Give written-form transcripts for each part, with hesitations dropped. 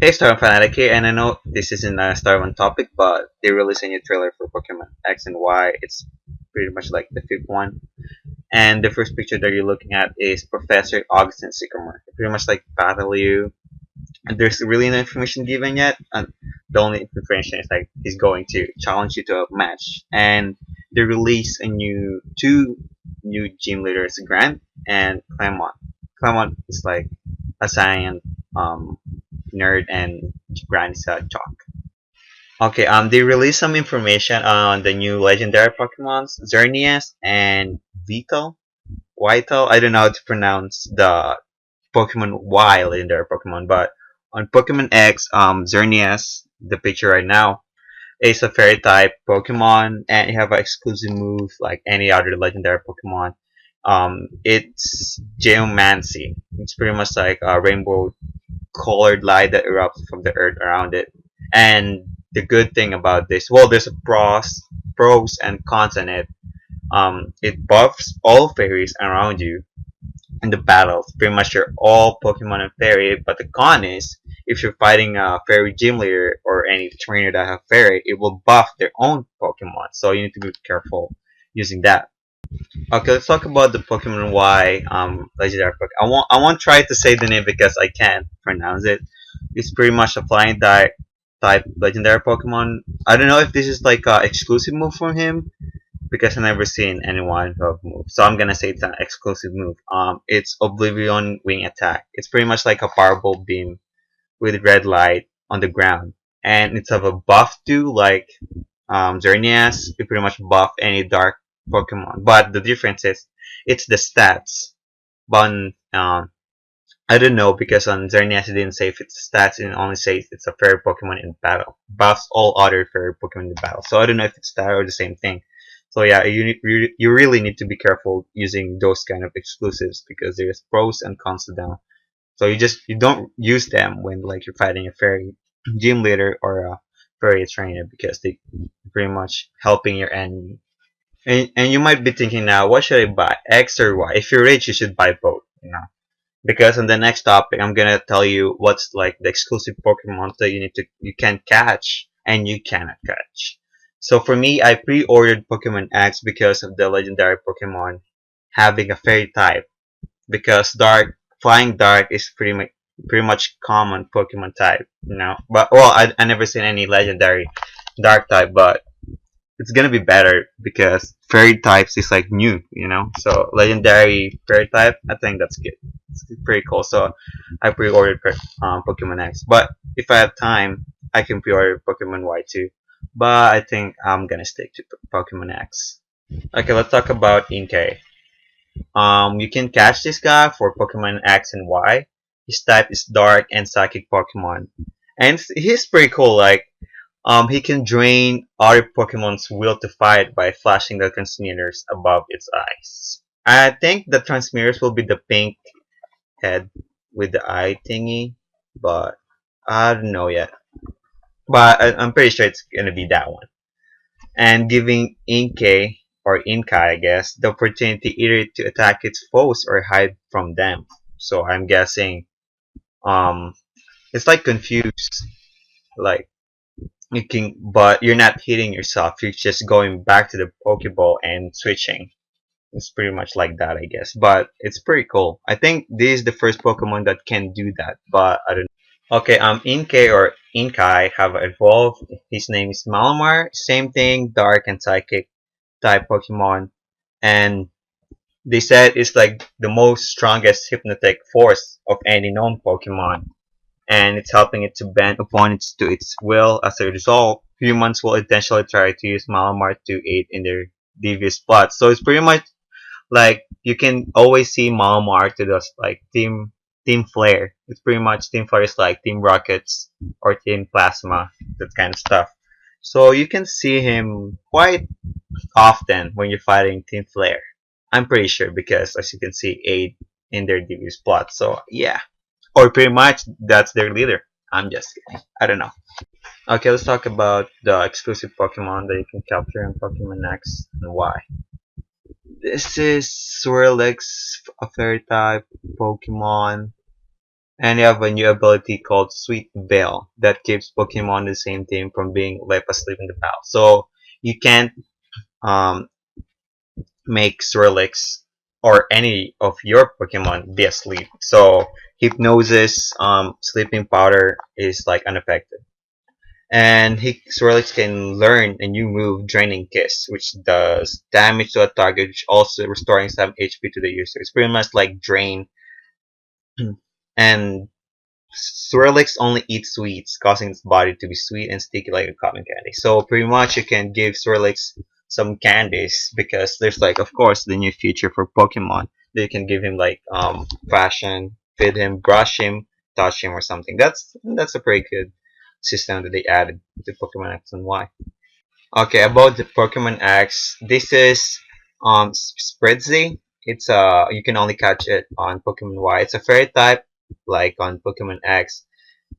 Hey, Star Fanatic here, and I know this isn't a Star One topic, but they released a new trailer for Pokemon X and Y. It's pretty much like the fifth one, and the first picture that you're looking at is Professor Augustin Sycamore. Pretty much like battle you, and there's really no information given yet, and the only information is like he's going to challenge you to a match, and they release a two new gym leaders, Grant and Clemont. Clemont is like a science nerd, and Grant is a jock. Okay, they released some information on the new legendary Pokemons, Xerneas and Vital. Vital, I don't know how to pronounce the Pokemon Y legendary Pokemon, but on Pokemon X, Xerneas, the picture right now, is a fairy type Pokemon, and you have an exclusive move like any other legendary Pokemon. It's Geomancy. It's pretty much like a rainbow colored light that erupts from the earth around it. And the good thing about this, well, there's a pros and cons in it. It buffs all fairies around you in the battles. Pretty much you're all Pokemon and fairy, but the con is if you're fighting a fairy gym leader or any trainer that have fairy, it will buff their own Pokemon. So you need to be careful using that. Okay, let's talk about the Pokemon Y legendary Pokemon. I won't try to say the name because I can't pronounce it. It's pretty much a flying type legendary Pokemon. I don't know if this is like a exclusive move from him because I've never seen anyone who have moved. So I'm gonna say it's an exclusive move. It's Oblivion Wing Attack. It's pretty much like a powerful beam with red light on the ground, and it's of a buff too, like Xerneas. You pretty much buff any dark Pokemon, but the difference is it's the stats. But I don't know because on Xerneas it didn't say if it's stats, and it only says it's a fairy Pokemon in battle. Buffs all other fairy Pokemon in battle. So I don't know if it's that or the same thing. So yeah, you really need to be careful using those kind of exclusives because there's pros and cons to them. So you don't use them when like you're fighting a fairy gym leader or a fairy trainer because they pretty much helping your enemy. And you might be thinking now, what should I buy, X or Y? If you're rich, you should buy both. You know, because on the next topic, I'm gonna tell you what's like the exclusive Pokemon that you can catch and you cannot catch. So for me, I pre-ordered Pokemon X because of the legendary Pokemon having a fairy type. Because flying dark is pretty much common Pokemon type, you know. But well, I never seen any legendary dark type, but it's gonna be better because fairy types is like new, you know. So legendary fairy type, I think that's good. It's pretty cool. So I pre-ordered Pokemon X, but if I have time, I can pre-order Pokemon Y too. But I think I'm gonna stick to Pokemon X. Okay, let's talk about Inkay. You can catch this guy for Pokemon X and Y. His type is Dark and Psychic Pokemon, and he's pretty cool. Like, he can drain other Pokemon's will to fight by flashing the transmitters above its eyes. I think the transmitters will be the pink head with the eye thingy, but I don't know yet. But I'm pretty sure it's gonna be that one. And giving Inkay or Inkai, I guess, the opportunity either to attack its foes or hide from them. So I'm guessing um it's like confused, like you can, but you're not hitting yourself. You're just going back to the Pokeball and switching. It's pretty much like that, I guess. But it's pretty cool. I think this is the first Pokemon that can do that, but I don't know. Okay, Inkay or Inkai have evolved. His name is Malamar. Same thing, dark and psychic type Pokemon. And they said it's like the most strongest hypnotic force of any known Pokemon, and it's helping it to bend opponents to its will. As a result, humans will eventually try to use Malamar to aid in their devious plots. So it's pretty much like you can always see Malamar to those like Team Flare. It's pretty much Team Flare is like Team Rockets or Team Plasma, that kind of stuff. So you can see him quite often when you're fighting Team Flare. I'm pretty sure because as you can see, aid in their devious plot. So yeah, or pretty much that's their leader. I'm just kidding. I don't know. Okay, let's talk about the exclusive Pokemon that you can capture in Pokemon X and why. This is Swirlix, a fairy type Pokemon. And you have a new ability called Sweet Veil that keeps Pokemon in the same team from being left asleep in the battle. So you can't um, make Swirlix or any of your Pokemon be asleep. So Hypnosis, Sleeping Powder is like unaffected. And Swirlix can learn a new move, Draining Kiss, which does damage to a target, which also restoring some HP to the user. It's pretty much like Drain. And Swirlix only eats sweets, causing its body to be sweet and sticky like a cotton candy. So pretty much you can give Swirlix some candies because there's like of course the new feature for Pokemon. They can give him like fashion, feed him, brush him, touch him or something. That's a pretty good system that they added to Pokemon X and Y. Okay, about the Pokemon X, this is Spreadsy. It's you can only catch it on Pokemon Y. It's a fairy type like on Pokemon X.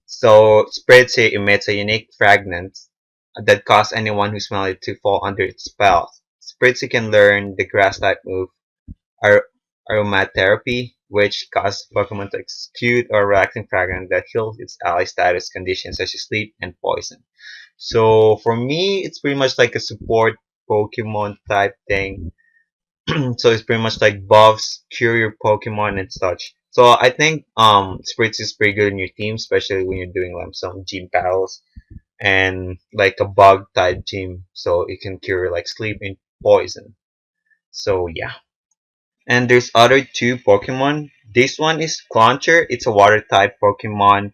So Spreadsy emits a unique fragment that causes anyone who smells it to fall under its spell. Spreadsy can learn the grass type move Ar- Aromatherapy, which causes Pokemon to execute a relaxing fragrance that heals its ally status conditions such as sleep and poison. So for me, it's pretty much like a support Pokemon type thing. So it's pretty much like buffs, cure your Pokemon and such. So I think Spritz is pretty good in your team, especially when you're doing like some gym battles and like a bug type gym, so it can cure like sleep and poison. So yeah. And there's other two Pokemon. This one is Clauncher. It's a water type Pokemon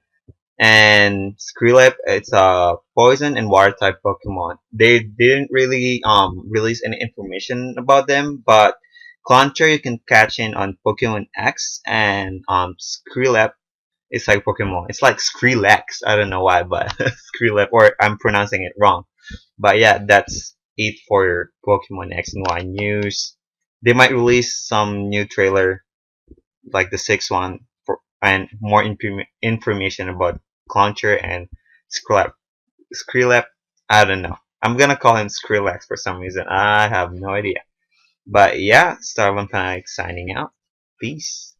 and Skrillep, it's a poison and water type Pokemon. They didn't really release any information about them, but Clauncher you can catch in on Pokemon X, and Skrillep is like Pokemon. It's like Skrillex. I don't know why, but Skrillep, or I'm pronouncing it wrong. But yeah, that's it for Pokemon X and Y news. They might release some new trailer like the sixth one for and more information about Clauncher and Skrillex. Skrillex, I don't know. I'm gonna call him Skrillex for some reason. I have no idea. But yeah, Star Vampire signing out. Peace.